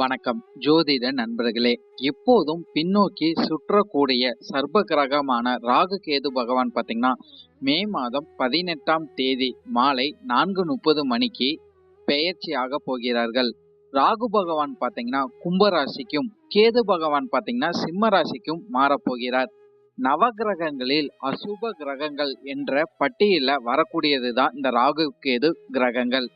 வணக்கம் ஜோதிட நண்பர்களே. எப்போதும் பின்னோக்கி சுற்றக்கூடிய சர்ப்ப கிரகமான ராகு கேது பகவான் பார்த்தீங்கன்னா மே மாதம் 18ஆம் தேதி மாலை 4:30 மணிக்கு பெயர்ச்சியாக போகிறார்கள். ராகு பகவான் பார்த்தீங்கன்னா கும்பராசிக்கும் கேது பகவான் பார்த்தீங்கன்னா சிம்ம ராசிக்கும் மாறப்போகிறார். நவகிரகங்களில் அசுப கிரகங்கள் என்ற பட்டியல வரக்கூடியதுதான் இந்த ராகு கேது கிரகங்கள்.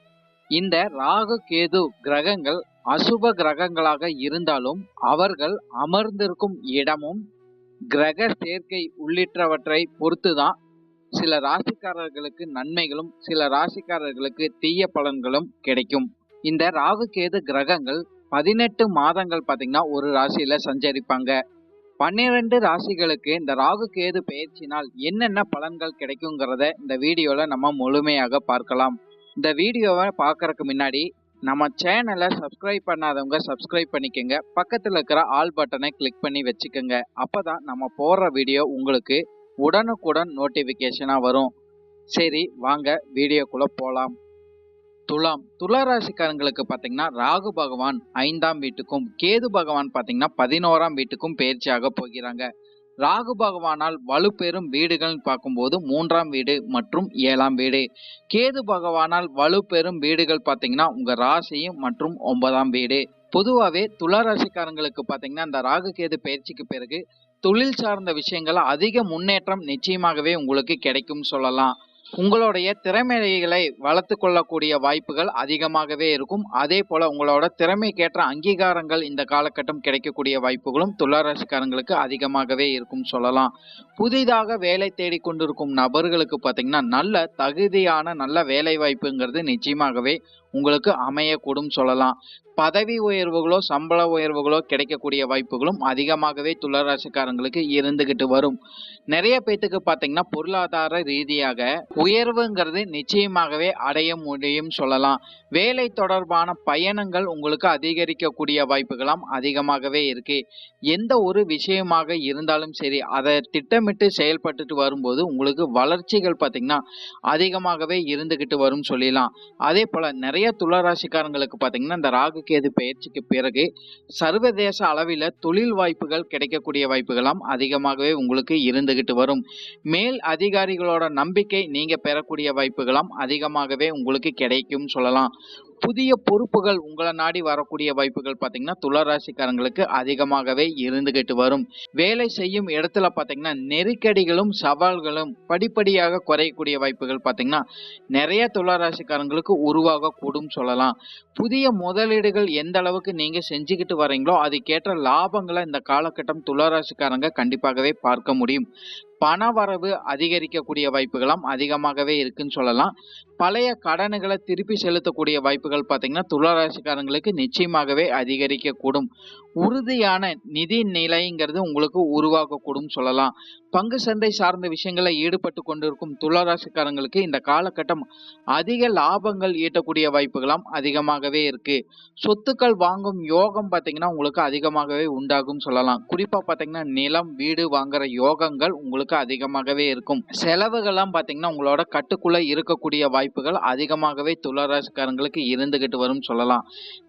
இந்த ராகு கேது கிரகங்கள் அசுப கிரகங்களாக இருந்தாலும் அவர்கள் அமர்ந்திருக்கும் இடமும் கிரக சேர்க்கை உள்ளிட்டவற்றை பொறுத்துதான் சில ராசிக்காரர்களுக்கு நன்மைகளும் சில ராசிக்காரர்களுக்கு தீய பலன்களும் கிடைக்கும். இந்த ராகு கேது கிரகங்கள் 18 மாதங்கள் பார்த்தீங்கன்னா ஒரு ராசியில சஞ்சரிப்பாங்க. 12 ராசிகளுக்கு இந்த ராகு கேது பெயர்ச்சினால் என்னென்ன பலன்கள் கிடைக்குங்கிறத இந்த வீடியோல நம்ம முழுமையாக பார்க்கலாம். இந்த வீடியோவை பார்க்கறதுக்கு முன்னாடி நம்ம சேனலை சப்ஸ்கிரைப் பண்ணாதவங்க சப்ஸ்கிரைப் பண்ணிக்கோங்க. பக்கத்தில் இருக்கிற ஆல் பட்டனை கிளிக் பண்ணி வச்சுக்கோங்க. அப்பதான் நம்ம போடுற வீடியோ உங்களுக்கு உடனுக்குடன் நோட்டிஃபிகேஷனாக வரும். சரி, வாங்க வீடியோக்குள்ள போகலாம். துலா ராசிக்காரங்களுக்கு பார்த்தீங்கன்னா ராகு பகவான் 5ஆம் வீட்டுக்கும் கேது பகவான் பார்த்தீங்கன்னா 11ஆம் வீட்டுக்கும் பயிற்சியாக போகிறாங்க. ராகு பகவானால் வலுப்பெறும் வீடுகள் பார்க்கும்போது 3ஆம் வீடு மற்றும் 7ஆம் வீடு. கேது பகவானால் வலுப்பெறும் வீடுகள் பார்த்தீங்கன்னா உங்க ராசியும் மற்றும் 9ஆம் வீடு. பொதுவாகவே துலா ராசிக்காரங்களுக்கு பார்த்தீங்கன்னா இந்த ராகு கேது பயிற்சிக்கு பிறகு தொழில் சார்ந்த விஷயங்கள் அதிக முன்னேற்றம் நிச்சயமாகவே உங்களுக்கு கிடைக்கும் சொல்லலாம். உங்களுடைய திறமைகளை வளர்த்து கொள்ளக்கூடிய வாய்ப்புகள் அதிகமாகவே இருக்கும். அதே போல உங்களோட திறமைக்கேற்ற அங்கீகாரங்கள் இந்த காலகட்டம் கிடைக்கக்கூடிய வாய்ப்புகளும் துளாராசிக்காரங்களுக்கு அதிகமாகவே இருக்கும் சொல்லலாம். புதிதாக வேலை தேடி கொண்டிருக்கும் நபர்களுக்கு பார்த்தீங்கன்னா நல்ல தகுதியான நல்ல வேலை வாய்ப்புங்கிறது நிச்சயமாகவே உங்களுக்கு அமையக்கூடும் சொல்லலாம். பதவி உயர்வுகளோ சம்பள உயர்வுகளோ கிடைக்கக்கூடிய வாய்ப்புகளும் அதிகமாகவே துளாராசிக்காரங்களுக்கு இருந்துகிட்டு வரும். நிறைய பேத்துக்கு பார்த்தீங்கன்னா பொருளாதார ரீதியாக உயர்வுங்கிறது நிச்சயமாகவே அடைய முடியும் சொல்லலாம். வேலை தொடர்பான பயணங்கள் உங்களுக்கு அதிகரிக்கக்கூடிய வாய்ப்புகளும் அதிகமாகவே இருக்கு. எந்த ஒரு விஷயமாக இருந்தாலும் சரி அதை திட்டமிட்டு செயல்பட்டுட்டு வரும்போது உங்களுக்கு வளர்ச்சிகள் பார்த்தீங்கன்னா அதிகமாகவே இருந்துகிட்டு வரும் சொல்லலாம். அதே போல நிறைய துளாராசிக்காரங்களுக்கு பார்த்தீங்கன்னா இந்த ராகு கேது பயிற்சிக்கு பிறகு சர்வதேச அளவில் தொழில் வாய்ப்புகள் கிடைக்கக்கூடிய வாய்ப்புகளும் அதிகமாகவே உங்களுக்கு இருந்துகிட்டு வரும். மேல் அதிகாரிகளோட நம்பிக்கை நீங்க பெறக்கூடிய வாய்ப்புகளும் அதிகமாகவே உங்களுக்கு கிடைக்கும் சொல்லலாம். புதிய பொறுப்புகள் உங்களை நாடி வரக்கூடிய வாய்ப்புகள் பார்த்தீங்கன்னா துளாராசிக்காரங்களுக்கு அதிகமாகவே இருந்துகிட்டு வரும். வேலை செய்யும் இடத்துல பார்த்தீங்கன்னா நெருக்கடிகளும் சவால்களும் படிப்படியாக குறையக்கூடிய வாய்ப்புகள் பார்த்தீங்கன்னா நிறைய துளாராசிக்காரங்களுக்கு உருவாக கூடும் சொல்லலாம். புதிய முதலீடுகள் எந்த அளவுக்கு நீங்க செஞ்சுக்கிட்டு வரீங்களோ அதுக்கேற்ற லாபங்களை இந்த காலகட்டம் துளாராசிக்காரங்க கண்டிப்பாகவே பார்க்க முடியும். பணவரவு அதிகரிக்கக்கூடிய வாய்ப்புகளும் அதிகமாகவே இருக்குன்னு சொல்லலாம். பழைய கடன்களை திருப்பி செலுத்தக்கூடிய வாய்ப்புகள் பார்த்தீங்கன்னா துளாராசிக்காரங்களுக்கு நிச்சயமாகவே அதிகரிக்கக்கூடும். உறுதியான நிதி நிலைங்கிறது உங்களுக்கு உருவாகக்கூடும் சொல்லலாம். பங்கு சந்தை சார்ந்த விஷயங்களை ஈடுபட்டு கொண்டிருக்கும் துளாராசிக்காரங்களுக்கு இந்த காலகட்டம் அதிக லாபங்கள் ஈட்டக்கூடிய வாய்ப்புகளும் அதிகமாகவே இருக்கு. சொத்துக்கள் வாங்கும் யோகம் பார்த்தீங்கன்னா உங்களுக்கு அதிகமாகவே உண்டாகும் சொல்லலாம். குறிப்பா பார்த்தீங்கன்னா நிலம் வீடு வாங்குற யோகங்கள் உங்களுக்கு அதிகமாகவே இருக்கும். செலவுகள்லாம் பார்த்தீங்கன்னா உங்களோட கட்டுக்குள்ள இருக்கக்கூடிய வாய்ப்புகள் அதிகமாகவே துளாராசிக்காரங்களுக்கு இருந்துகிட்டு வரும் சொல்லலாம்.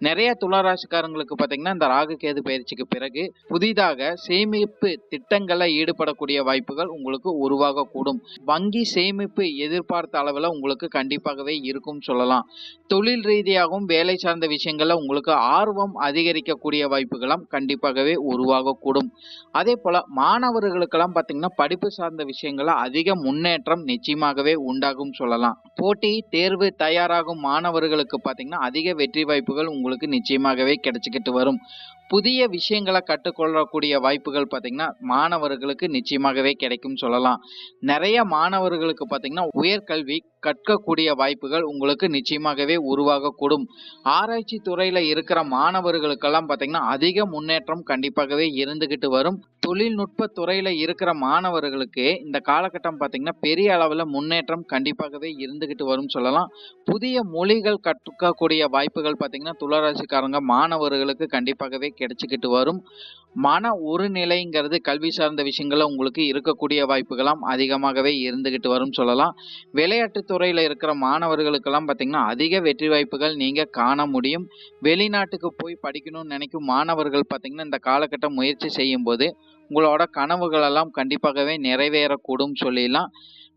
நிறைய துளாராசிக்காரங்களுக்கு பார்த்தீங்கன்னா இந்த ராகு கேது பயிற்சிக்கு பிறகு புதிதாக சேமிப்பு திட்டங்களை ஈடுபடக்கூடிய வாய்ப்புகள் உங்களுக்கு உருவாகக்கூடும். வங்கி சேமிப்பு எதிர்பார்த்த அளவில் உங்களுக்கு கண்டிப்பாகவே இருக்கும் சொல்லலாம். தொழில் ரீதியாகவும் வேலை சார்ந்த விஷயங்கள்ல உங்களுக்கு ஆர்வம் அதிகரிக்கக்கூடிய வாய்ப்புகளும் கண்டிப்பாகவே உருவாகக்கூடும். அதே போல மாணவர்களுக்கெல்லாம் பார்த்தீங்கன்னா படிப்பு சார்ந்த விஷயங்கள அதிக முன்னேற்றம் நிச்சயமாகவே உண்டாகும் சொல்லலாம். போட்டி தேர்வு தயாராகும் மாணவர்களுக்கு பார்த்தீங்கன்னா அதிக வெற்றி வாய்ப்புகள் உங்களுக்கு நிச்சயமாகவே கிடைச்சிக்கிட்டு வரும். புதிய விஷயங்களை கற்றுக்கொள்ளக்கூடிய வாய்ப்புகள் பார்த்தீங்கன்னா மாணவர்களுக்கு நிச்சயமாகவே கிடைக்கும் சொல்லலாம். நிறைய மாணவர்களுக்கு பார்த்தீங்கன்னா உயர்கல்வி கற்கக்கூடிய வாய்ப்புகள் உங்களுக்கு நிச்சயமாகவே உருவாகக்கூடும். ஆராய்ச்சி துறையில இருக்கிற மாணவர்களுக்கெல்லாம் பார்த்தீங்கன்னா அதிக முன்னேற்றம் கண்டிப்பாகவே இருந்துகிட்டு வரும். தொழில்நுட்ப துறையில இருக்கிற மாணவர்களுக்கு இந்த காலகட்டம் பார்த்தீங்கன்னா பெரிய அளவில் முன்னேற்றம் கண்டிப்பாகவே இருந்துகிட்டு வரும் சொல்லலாம். புதிய மொழிகள் கற்கக்கூடிய வாய்ப்புகள் பார்த்தீங்கன்னா துளாராசிக்காரங்க மாணவர்களுக்கு கண்டிப்பாகவே கிடைச்சிக்கிட்டு வரும். மன ஒருநிலைங்கிறது கல்வி சார்ந்த விஷயங்கள்ல உங்களுக்கு இருக்கக்கூடிய வாய்ப்புகளும் அதிகமாகவே இருந்துகிட்டு வரும் சொல்லலாம். விளையாட்டுத்துறை துறையில இருக்கிற மாணவர்களுக்கெல்லாம் பார்த்தீங்கன்னா, அதிக வெற்றி வாய்ப்புகள் நீங்க காண முடியும். வெளிநாட்டுக்கு போய் படிக்கணும்னு நினைக்கும் மாணவர்கள் பார்த்தீங்கன்னா, இந்த காலகட்டம் முயற்சி செய்யும்போது, உங்களோட கனவுகள் எல்லாம் கண்டிப்பாகவே நிறைவேறக்கூடும் சொல்லிடலாம்.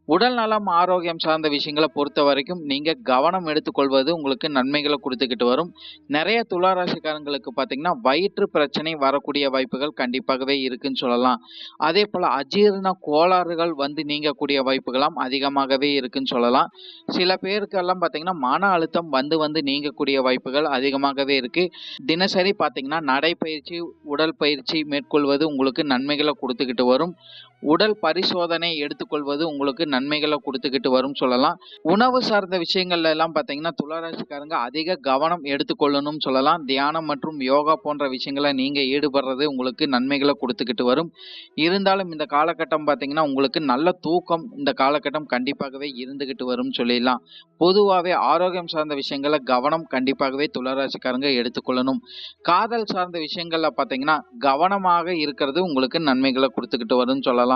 உடல் நலம், ஆரோக்கியம் சார்ந்த விஷயங்கள பொறுத்தவரைக்கும், நீங்க கவனம் எடுத்துக்கொள்வது உங்களுக்கு நன்மைகள குடுத்துக்கிட்டு வரும். நெறைய துலா ராசிக்காரங்களுக்கு பார்த்தீங்கன்னா, வயிற்று பிரச்சனை வரக்கூடிய வாய்ப்புகள் கண்டிப்பாகவே இருக்குன்னு சொல்லலாம். அதேபோல அஜீரண கோளாறுகள் வந்து நீங்கக்கூடிய வாய்ப்புகளாம் அதிகமாகவே இருக்குன்னு சொல்லலாம். சில பேருக்கெல்லாம் பார்த்தீங்கன்னா, மன அழுத்தம் வந்து வந்து நீங்கக்கூடிய வாய்ப்புகள் அதிகமாகவே இருக்கு. தினசரி பார்த்தீங்கன்னா, நடைப்பயிற்சி, உடல் பயிற்சி மேற்கொள்வது உங்களுக்கு நன்மைகள குடுத்துக்கிட்டு வரும். உடல் பரிசோதனை எடுத்துக்கொள்வது உங்களுக்கு நன்மைகள குடுத்துக்கிட்டு வரும்னு சொல்லலாம். உணவு சார்ந்த விஷயங்கள்ல எல்லாம் பார்த்தீங்கன்னா, துளாராசிக்காரங்க அதிக கவனம் எடுத்துக்கொள்ளணும்னு சொல்லலாம். தியானம் மற்றும் யோகா போன்ற விஷயங்கள நீங்க ஈடுபடுறது உங்களுக்கு நன்மைகள குடுத்துக்கிட்டு வரும். இருந்தாலும் இந்த காலகட்டம் பார்த்தீங்கன்னா, உங்களுக்கு நல்ல தூக்கம் இந்த காலகட்டம் கண்டிப்பாகவே இருந்துகிட்டு வரும்னு சொல்லிடலாம். பொதுவாவே ஆரோக்கியம் சார்ந்த விஷயங்கள்ல கவனம் கண்டிப்பாகவே துளாராசிக்காரங்க எடுத்துக்கொள்ளணும். காதல் சார்ந்த விஷயங்கள்ல பார்த்தீங்கன்னா, கவனமாக இருக்கிறது உங்களுக்கு நன்மைகள குடுத்துக்கிட்டு வரும்னு சொல்லலாம்.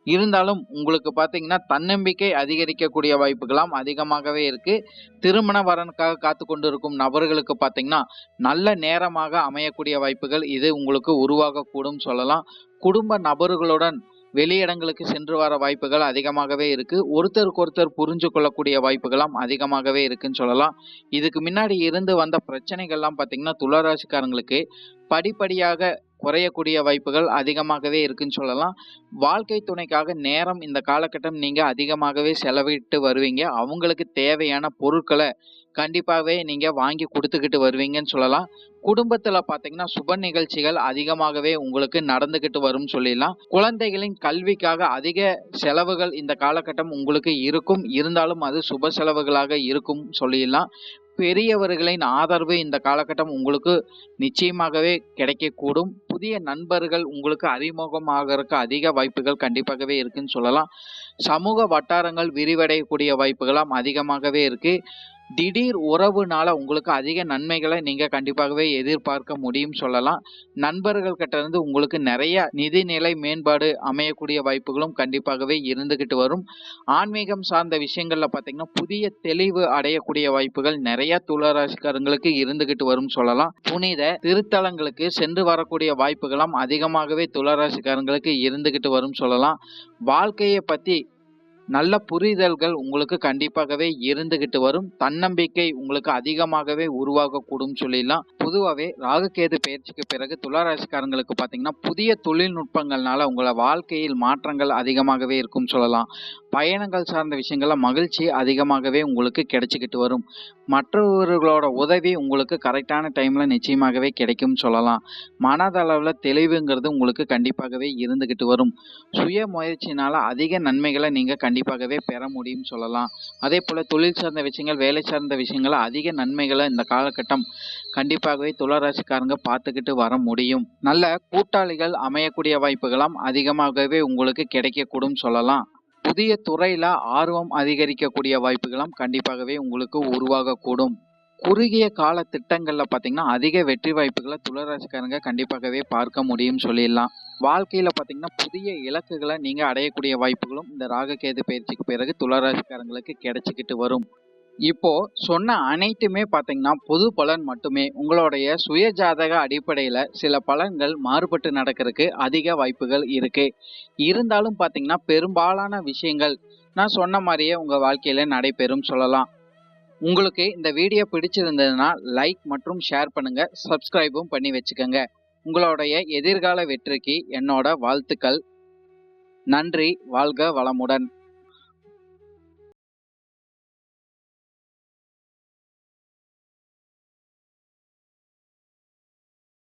இருந்தாலும் உங்களுக்கு பார்த்தீங்கன்னா, தன்னம்பிக்கை அதிகரிக்கக்கூடிய வாய்ப்புகளாம் அதிகமாகவே இருக்கு. திருமண வரனுக்காக காத்துக் கொண்டிருக்கும் நபர்களுக்கு பார்த்தீங்கன்னா, நல்ல நேரமாக அமையக்கூடிய வாய்ப்புகள் இது உங்களுக்கு உருவாகக்கூடும் சொல்லலாம். குடும்ப நபர்களுடன் வெளியிடங்களுக்கு சென்று வர வாய்ப்புகள் அதிகமாகவே இருக்கு. ஒருத்தருக்கொருத்தர் புரிஞ்சு கொள்ளக்கூடிய வாய்ப்புகளாம் அதிகமாகவே இருக்குன்னு சொல்லலாம். இதுக்கு முன்னாடி இருந்து வந்த பிரச்சனைகள்லாம் பார்த்தீங்கன்னா, துளாராசிக்காரங்களுக்கு படிப்படியாக குறையக்கூடிய வாய்ப்புகள் அதிகமாகவே இருக்குன்னு சொல்லலாம். வாழ்க்கை துணைக்காக நேரம் இந்த காலகட்டம் நீங்க அதிகமாகவே செலவிட்டு வருவீங்க. அவங்களுக்கு தேவையான பொருட்கள கண்டிப்பாவே நீங்க வாங்கி குடுத்துக்கிட்டு வருவீங்கன்னு சொல்லலாம். குடும்பத்துல பார்த்தீங்கன்னா, சுப நிகழ்ச்சிகள் அதிகமாகவே உங்களுக்கு நடந்துகிட்டு வரும்னு சொல்லிடலாம். குழந்தைகளின் கல்விக்காக அதிக செலவுகள் இந்த காலகட்டம் உங்களுக்கு இருக்கும். இருந்தாலும் அது சுப செலவுகளாக இருக்கும் சொல்லிடலாம். பெரியவர்களின் ஆதரவு இந்த காலகட்டம் உங்களுக்கு நிச்சயமாகவே கிடைக்கக்கூடும். புதிய நண்பர்கள் உங்களுக்கு அறிமுகமாகறக்கு அதிக வாய்ப்புகள் கண்டிப்பாகவே இருக்குன்னு சொல்லலாம். சமூக வட்டாரங்கள் விரிவடையக்கூடிய வாய்ப்புகளாம் அதிகமாகவே இருக்கு. திடீர் உறவுனால உங்களுக்கு அதிக நன்மைகள நீங்க கண்டிப்பாகவே எதிர்பார்க்க முடியும் சொல்லலாம். நண்பர்கள் கிட்ட இருந்து உங்களுக்கு நெறைய நிதிநிலை மேம்பாடு அமையக்கூடிய வாய்ப்புகளும் கண்டிப்பாகவே இருந்துகிட்டு வரும். ஆன்மீகம் சார்ந்த விஷயங்கள்ல பார்த்தீங்கன்னா, புதிய தெளிவு அடையக்கூடிய வாய்ப்புகள் நெறைய துளாராசிக்காரங்களுக்கு இருந்துகிட்டு வரும்னு சொல்லலாம். புனித திருத்தலங்களுக்கு சென்று வரக்கூடிய வாய்ப்புகளாம் அதிகமாகவே துளாராசிக்காரங்களுக்கு இருந்துகிட்டு வரும்னு சொல்லலாம். வாழ்க்கைய பத்தி நல்ல புரிதல்கள் உங்களுக்கு கண்டிப்பாகவே இருந்துகிட்டு வரும். தன்னம்பிக்கை உங்களுக்கு அதிகமாகவே உருவாகக்கூடும் சொல்லிடலாம். பொதுவாவே ராகுகேது பெயர்ச்சிக்கு பிறகு துளாராசிக்காரங்களுக்கு பார்த்தீங்கன்னா, புதிய தொழில்நுட்பங்கள்னால உங்கள வாழ்க்கையில் மாற்றங்கள் அதிகமாகவே இருக்கும் சொல்லலாம். பயணங்கள் சார்ந்த விஷயங்கள்ல மகிழ்ச்சி அதிகமாகவே உங்களுக்கு கிடைச்சுக்கிட்டு வரும். மற்றவர்களோட உதவி உங்களுக்கு கரெக்டான டைம்ல நிச்சயமாகவே கிடைக்கும்னு சொல்லலாம். மனதளவுல தெளிவுங்கிறது உங்களுக்கு கண்டிப்பாகவே இருந்துகிட்டு வரும். சுய முயற்சினால அதிக நன்மைகள நீங்க கண்டிப்பாகவே பெற முடியும்னு சொல்லலாம். அதேபோல தொழில் சார்ந்த விஷயங்கள், வேலை சார்ந்த விஷயங்கள்ல அதிக நன்மைகள இந்த காலகட்டம் கண்டிப்பாகவே துளாராசிக்காரங்க பார்த்துக்கிட்டு வர முடியும். நல்ல கூட்டாளிகள் அமையக்கூடிய வாய்ப்புகளாம் அதிகமாகவே உங்களுக்கு கிடைக்கக்கூடும் சொல்லலாம். புதிய துறையில ஆர்வம் அதிகரிக்கக்கூடிய வாய்ப்புகளும் கண்டிப்பாகவே உங்களுக்கு உருவாகக்கூடும். குறுகிய கால திட்டங்கள்ல பார்த்தீங்கன்னா, அதிக வெற்றி வாய்ப்புகள துளாராசிக்காரங்க கண்டிப்பாகவே பார்க்க முடியும்னு சொல்லிடலாம். வாழ்க்கையில பார்த்தீங்கன்னா, புதிய இலக்குகள நீங்க அடையக்கூடிய வாய்ப்புகளும் இந்த ராகுகேது பெயர்ச்சிக்கு பிறகு துளாராசிக்காரங்களுக்கு கிடைச்சுக்கிட்டு வரும். இப்போ சொன்ன அனைத்துமே பார்த்தீங்கன்னா, பொது பலன் மட்டுமே. உங்களுடைய சுய ஜாதக அடிப்படையில சில பலன்கள் மாறுபட்டு நடக்கறக்கு அதிக வாய்ப்புகள் இருக்கு. இருந்தாலும் பார்த்தீங்கன்னா, பெரும்பாலான விஷயங்கள் நான் சொன்ன மாரியே உங்க வாழ்க்கையில நடைபெறும் சொல்லலாம். உங்களுக்கு இந்த வீடியோ பிடிச்சிருந்ததுன்னா லைக் மற்றும் ஷேர் பண்ணுங்க. சப்ஸ்கிரைபும் பண்ணி வச்சுக்கோங்க. உங்களுடைய எதிர்கால வெற்றிக்கு என்னோட வாழ்த்துக்கள். நன்றி. வாழ்க வளமுடன்.